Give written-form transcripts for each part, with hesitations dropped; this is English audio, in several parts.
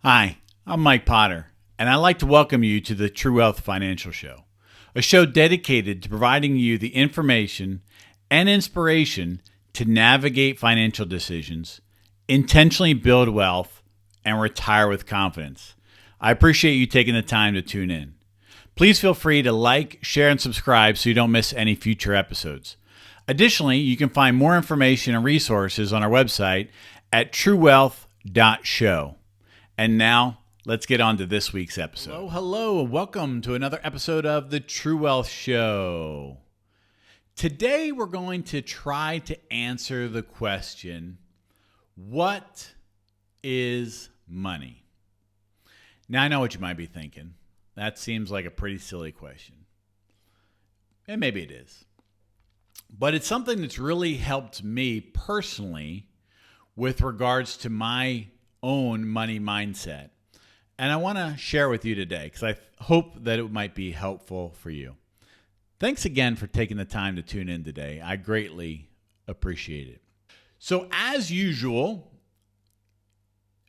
Hi, I'm Mike Potter, and I'd like to welcome you to the True Wealth Financial Show, a show dedicated to providing you the information and inspiration to navigate financial decisions, intentionally build wealth, and retire with confidence. I appreciate you taking the time to tune in. Please feel free to like, share, and subscribe so you don't miss any future episodes. Additionally, you can find more information and resources on our website at truewealth.show. And now, let's get on to this week's episode. Hello. Welcome to another episode of the True Wealth Show. Today, we're going to try to answer the question, what is money? Now, I know what you might be thinking. That seems like a pretty silly question. And maybe it is. But it's something that's really helped me personally with regards to my own money mindset. And I want to share with you today because I hope that it might be helpful for you. Thanks again for taking the time to tune in today. I greatly appreciate it. So as usual,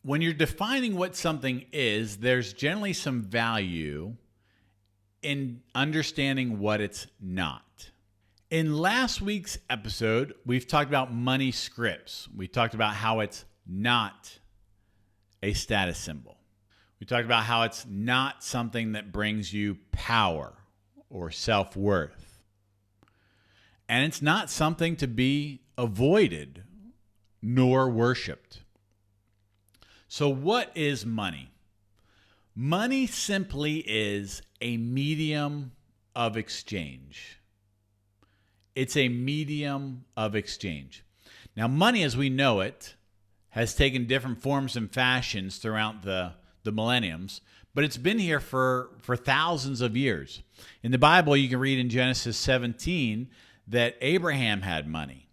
when you're defining what something is, there's generally some value in understanding what it's not. In last week's episode, we've talked about money scripts. We talked about how it's not a status symbol. We talked about how it's not something that brings you power or self-worth. And it's not something to be avoided nor worshiped. So what is money? Money simply is a medium of exchange. It's a medium of exchange. Now, money as we know it has taken different forms and fashions throughout the millenniums, but it's been here for thousands of years. In the Bible, you can read in Genesis 17 that Abraham had money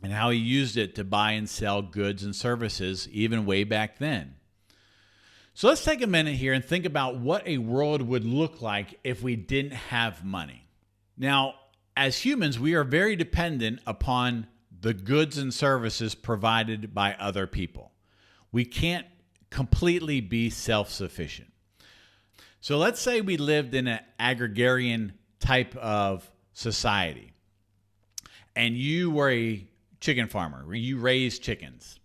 and how he used it to buy and sell goods and services even way back then. So let's take a minute here and think about what a world would look like if we didn't have money. Now, as humans, we are very dependent upon the goods and services provided by other people. We can't completely be self-sufficient. So let's say we lived in an agrarian type of society, and you were a chicken farmer. You raise chickens.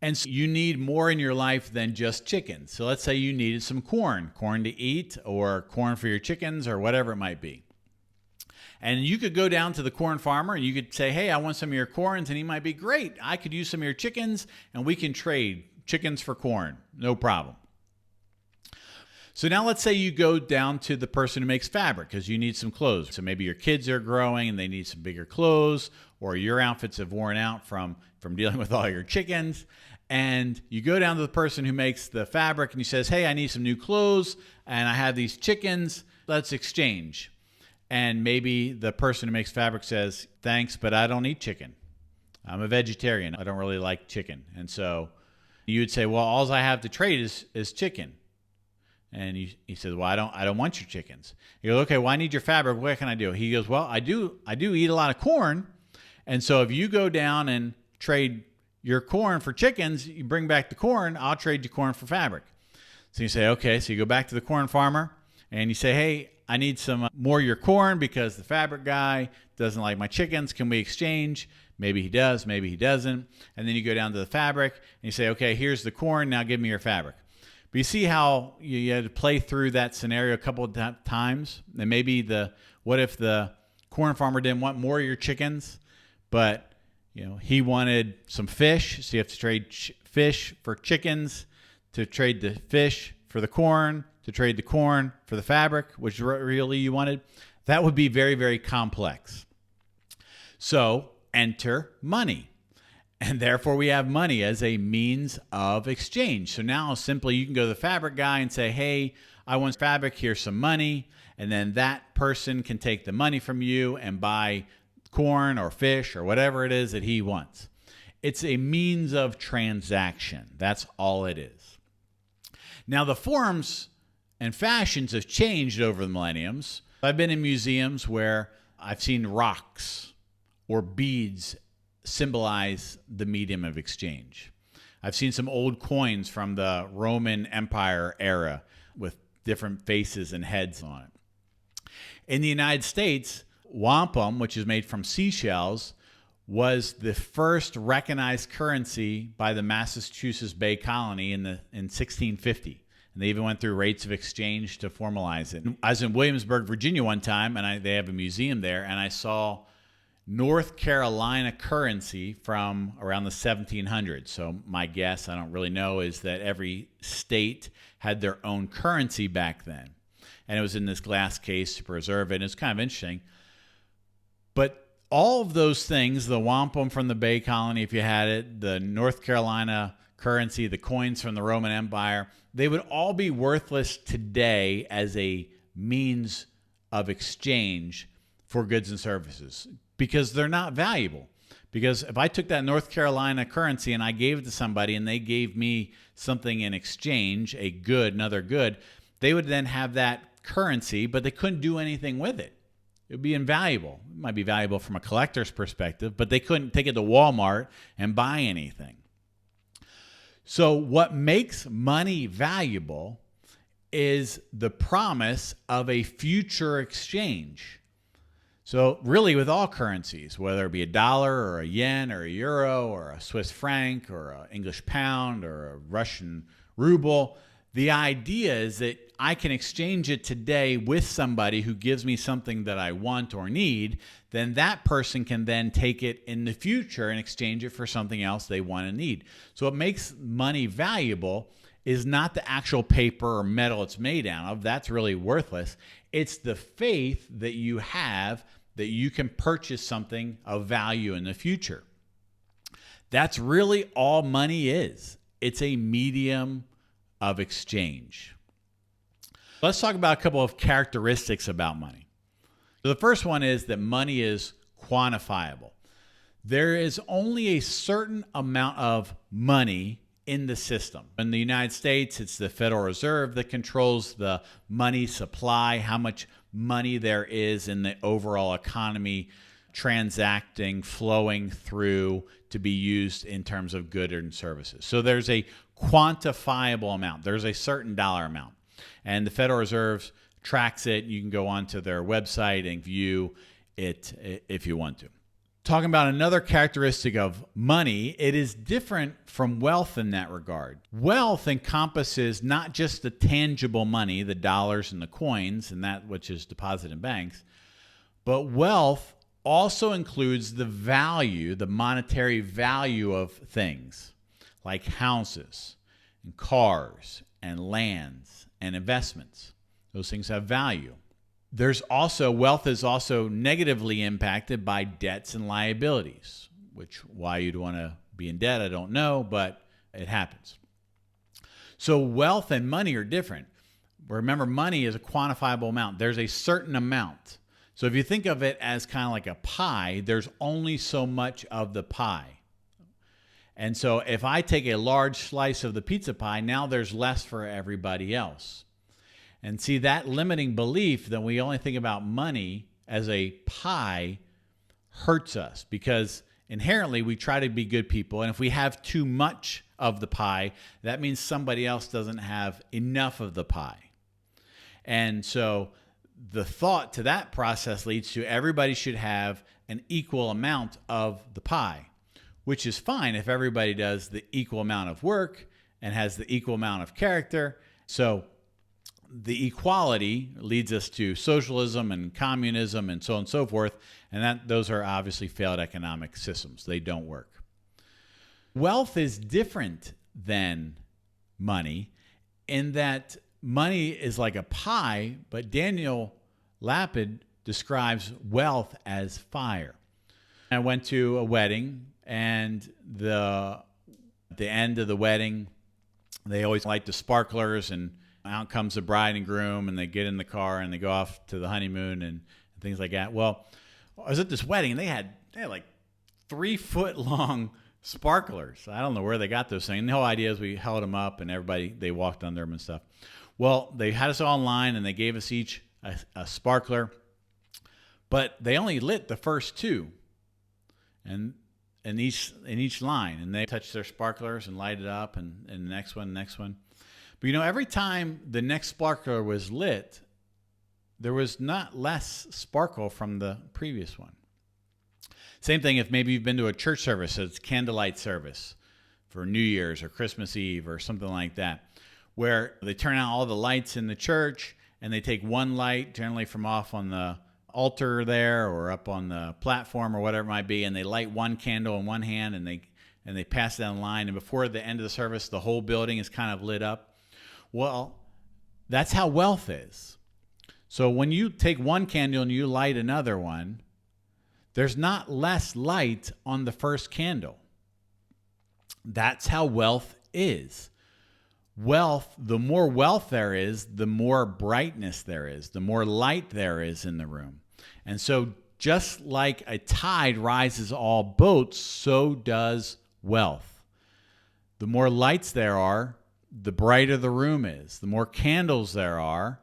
And so you need more in your life than just chickens. So let's say you needed some corn to eat, or corn for your chickens, or whatever it might be. And you could go down to the corn farmer and you could say, hey, I want some of your corns. And he might be, great, I could use some of your chickens and we can trade chickens for corn. No problem. So now let's say you go down to the person who makes fabric because you need some clothes. So maybe your kids are growing and they need some bigger clothes, or your outfits have worn out from dealing with all your chickens. And you go down to the person who makes the fabric and he says, hey, I need some new clothes and I have these chickens. Let's exchange. And maybe the person who makes fabric says, thanks, but I don't eat chicken. I'm a vegetarian. I don't really like chicken. And so you would say, well, all I have to trade is chicken. And he says, well, I don't want your chickens. You go, okay, well, I need your fabric. What can I do? He goes, well, I do eat a lot of corn. And so if you go down and trade your corn for chickens, you bring back the corn, I'll trade you corn for fabric. So you say, okay, so you go back to the corn farmer and you say, hey, I need some more of your corn because the fabric guy doesn't like my chickens. Can we exchange? Maybe he does, maybe he doesn't. And then you go down to the fabric and you say, okay, here's the corn. Now give me your fabric. But you see how you had to play through that scenario a couple of times? And maybe what if the corn farmer didn't want more of your chickens, but he wanted some fish. So you have to trade fish for chickens, to trade the fish for the corn, to trade the corn for the fabric, which really you wanted. That would be very, very complex. So enter money. And therefore we have money as a means of exchange. So now simply you can go to the fabric guy and say, hey, I want fabric, here's some money. And then that person can take the money from you and buy corn or fish or whatever it is that he wants. It's a means of transaction. That's all it is. Now the forms and fashions have changed over the millenniums. I've been in museums where I've seen rocks or beads symbolize the medium of exchange. I've seen some old coins from the Roman Empire era with different faces and heads on it. In the United States, wampum, which is made from seashells, was the first recognized currency by the Massachusetts Bay Colony in 1650. And they even went through rates of exchange to formalize it. I was in Williamsburg, Virginia one time, and they have a museum there, and I saw North Carolina currency from around the 1700s. So my guess, I don't really know, is that every state had their own currency back then. And it was in this glass case to preserve it. And it's kind of interesting. But all of those things, the wampum from the Bay Colony, if you had it, the North Carolina currency, the coins from the Roman Empire, they would all be worthless today as a means of exchange for goods and services because they're not valuable. Because if I took that North Carolina currency and I gave it to somebody and they gave me something in exchange, a good, another good, they would then have that currency, but they couldn't do anything with it. It would be invaluable. It might be valuable from a collector's perspective, but they couldn't take it to Walmart and buy anything. So what makes money valuable is the promise of a future exchange. So really with all currencies, whether it be a dollar or a yen or a euro or a Swiss franc or an English pound or a Russian ruble, the idea is that I can exchange it today with somebody who gives me something that I want or need, then that person can then take it in the future and exchange it for something else they want and need. So what makes money valuable is not the actual paper or metal it's made out of. That's really worthless. It's the faith that you have that you can purchase something of value in the future. That's really all money is. It's a medium of exchange. Let's talk about a couple of characteristics about money. So the first one is that money is quantifiable. There is only a certain amount of money in the system. In the United States, it's the Federal Reserve that controls the money supply, how much money there is in the overall economy transacting, flowing through to be used in terms of goods and services. So there's a quantifiable amount. There's a certain dollar amount. And the Federal Reserve tracks it. You can go onto their website and view it if you want to. Talking about another characteristic of money, it is different from wealth in that regard. Wealth encompasses not just the tangible money, the dollars and the coins, and that which is deposited in banks, but wealth also includes the value, the monetary value of things like houses and cars and lands and investments. Those things have value. Wealth is also negatively impacted by debts and liabilities, which why you'd want to be in debt, I don't know, but it happens. So wealth and money are different. Remember, money is a quantifiable amount. There's a certain amount. So if you think of it as kind of like a pie, there's only so much of the pie. And so if I take a large slice of the pizza pie, now there's less for everybody else. And see, that limiting belief that we only think about money as a pie hurts us because inherently we try to be good people. And if we have too much of the pie, that means somebody else doesn't have enough of the pie. And so the thought to that process leads to everybody should have an equal amount of the pie, which is fine if everybody does the equal amount of work and has the equal amount of character. So the equality leads us to socialism and communism and so on and so forth. And those are obviously failed economic systems. They don't work. Wealth is different than money in that money is like a pie, but Daniel Lapid describes wealth as fire. I went to a wedding, and at the end of the wedding, they always light the sparklers, and out comes the bride and groom, and they get in the car and they go off to the honeymoon and things like that. Well, I was at this wedding, and they had like 3-foot long sparklers. I don't know where they got those things. And the whole idea is we held them up, and they walked under them and stuff. Well, they had us all in line, and they gave us each a sparkler, but they only lit the first two. And in each line, and they touch their sparklers and light it up, and the next one. But every time the next sparkler was lit, there was not less sparkle from the previous one. Same thing if maybe you've been to a church service, it's candlelight service for New Year's or Christmas Eve or something like that, where they turn out all the lights in the church and they take one light, generally from off on the altar there or up on the platform or whatever it might be, and they light one candle in one hand and they pass it down the line, and before the end of the service, the whole building is kind of lit up. Well, that's how wealth is. So when you take one candle and you light another one, there's not less light on the first candle. That's how wealth is. Wealth, the more wealth there is, the more brightness there is, the more light there is in the room. And so just like a tide rises all boats, so does wealth. The more lights there are, the brighter the room is. The more candles there are,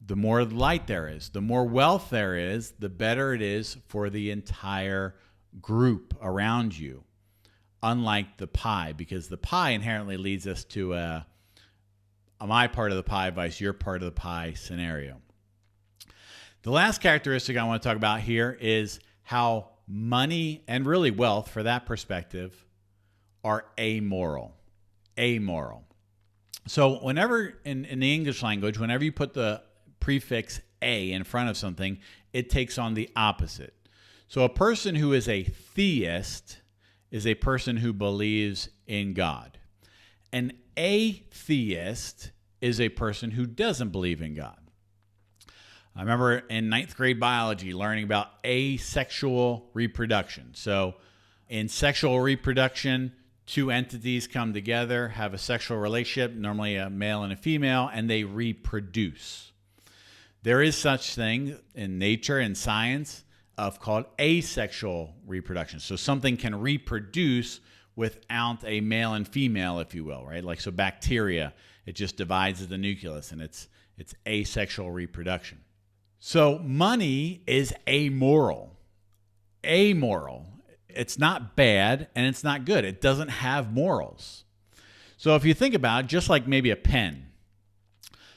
the more light there is. The more wealth there is, the better it is for the entire group around you. Unlike the pie, because the pie inherently leads us to a my part of the pie vice your part of the pie scenario. The last characteristic I want to talk about here is how money and really wealth, for that perspective, are amoral. Amoral. So whenever in the English language, whenever you put the prefix a in front of something, it takes on the opposite. So a person who is a theist is a person who believes in God. An atheist is a person who doesn't believe in God. I remember in 9th grade biology learning about asexual reproduction. So in sexual reproduction, two entities come together, have a sexual relationship, normally a male and a female, and they reproduce. There is such thing in nature and science of called asexual reproduction. So something can reproduce without a male and female, if you will, right? Like so bacteria, it just divides the nucleus, and it's asexual reproduction. So money is amoral. Amoral. It's not bad and it's not good. It doesn't have morals. So if you think about it, just like maybe a pen.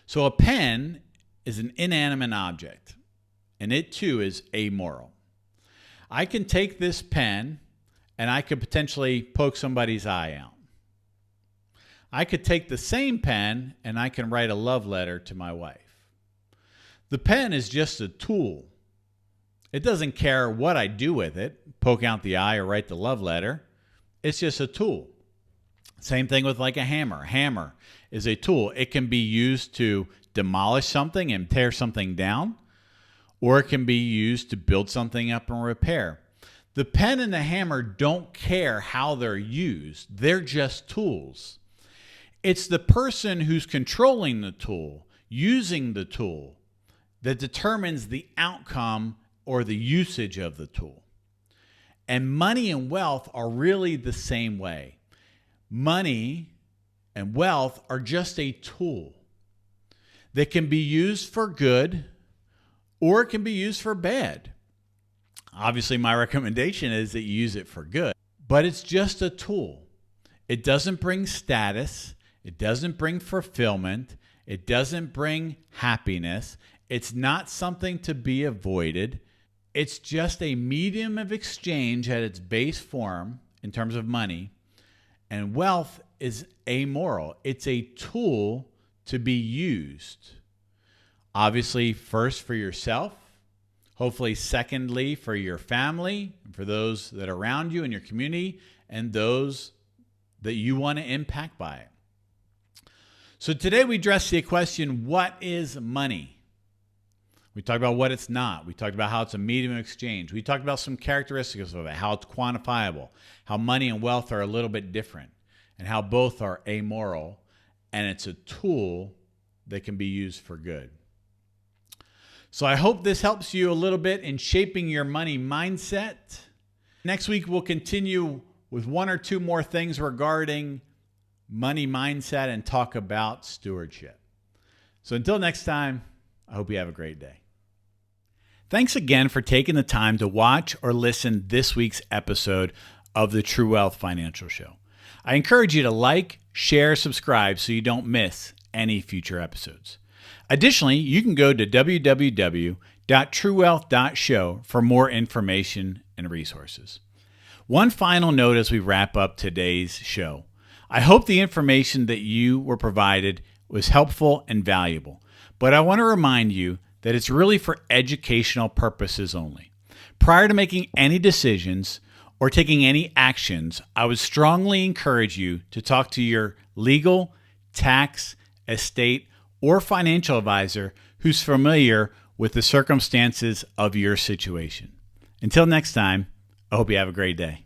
So a pen is an inanimate object, and it too is amoral. I can take this pen and I could potentially poke somebody's eye out. I could take the same pen and I can write a love letter to my wife. The pen is just a tool. It doesn't care what I do with it, poke out the eye or write the love letter. It's just a tool. Same thing with like a hammer. A hammer is a tool. It can be used to demolish something and tear something down, or it can be used to build something up and repair. The pen and the hammer don't care how they're used. They're just tools. It's the person who's controlling the tool, using the tool, that determines the outcome or the usage of the tool. And money and wealth are really the same way. Money and wealth are just a tool that can be used for good or it can be used for bad. Obviously, my recommendation is that you use it for good, but it's just a tool. It doesn't bring status. It doesn't bring fulfillment. It doesn't bring happiness. It's not something to be avoided. It's just a medium of exchange at its base form in terms of money. And wealth is amoral. It's a tool to be used. Obviously, first for yourself. Hopefully, secondly, for your family, for those that are around you in your community, and those that you want to impact by it. So today we address the question, what is money? We talked about what it's not. We talked about how it's a medium of exchange. We talked about some characteristics of it, how it's quantifiable, how money and wealth are a little bit different, and how both are amoral, and it's a tool that can be used for good. So I hope this helps you a little bit in shaping your money mindset. Next week, we'll continue with one or two more things regarding money mindset and talk about stewardship. So until next time, I hope you have a great day. Thanks again for taking the time to watch or listen this week's episode of the True Wealth Financial Show. I encourage you to like, share, subscribe so you don't miss any future episodes. Additionally, you can go to www.truewealth.show for more information and resources. One final note as we wrap up today's show. I hope the information that you were provided was helpful and valuable, but I want to remind you that it's really for educational purposes only. Prior to making any decisions or taking any actions, I would strongly encourage you to talk to your legal, tax, estate, or financial advisor who's familiar with the circumstances of your situation. Until next time, I hope you have a great day.